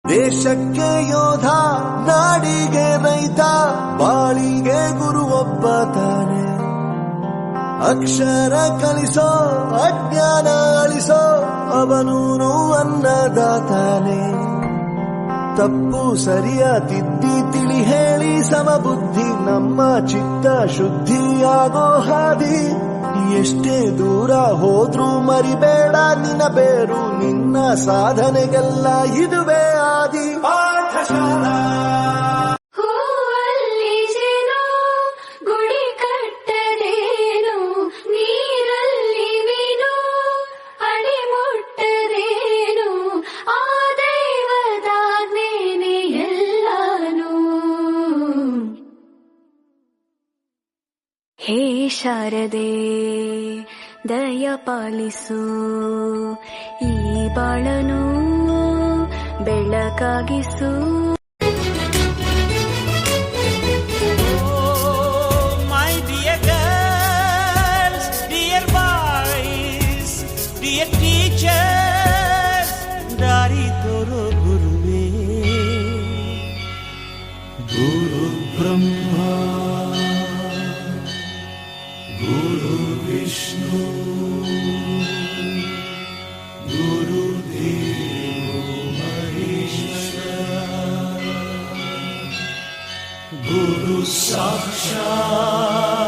ದೇಶಕ್ಕೆ ಯೋಧ, ನಾಡಿಗೆ ರೈತ, ಬಾಳಿಗೆ ಗುರು ಒಬ್ಬ ತಾನೆ. ಅಕ್ಷರ ಕಲಿಸೋ, ಅಜ್ಞಾನ ಅಳಿಸೋ, ಅವನೂನು ಅನ್ನದಾತಾನೆ. ತಪ್ಪು ಸರಿಯ ತಿದ್ದಿ ತಿಳಿ ಹೇಳಿ ಸಮಬುದ್ಧಿ, ನಮ್ಮ ಚಿತ್ತ ಶುದ್ಧಿಯಾಗೋ ಹಾದಿ. ಎಷ್ಟೇ ದೂರ ಹೋದ್ರೂ ಮರಿಬೇಡ ನಿನ್ನ ಬೇರು, ನಿನ್ನ ಸಾಧನೆಗೆಲ್ಲ ಇದುವೇ ಆದಿ. ಪಾಠಶಾಲಾ ಗುಡಿ ಕಟ್ಟದೇನು, ನೀರಲ್ಲಿ ಮೀನು ಅಡಿ ಮುಟ್ಟದೇನು, ಆ ದೈವದಾಜ್ಞೆನೇ ಎಲ್ಲಾನು. ಹೇ ಶಾರದೆ ದಯ ಪಾಲಿಸು, ಈ ಬಾಳನು ಬೆಳಕಾಗಿಸು. My dear girls, dear boys, dear teachers, ದಾರಿ ತೋರೋ ಗುರುವೇ. ಗುರು ಬ್ರಹ್ಮ ಗುರು ವಿಷ್ಣು ಗುರು ದೇವೋ ಮಹೇಶ್ವರ, ಗುರು ಸಾಕ್ಷಾತ್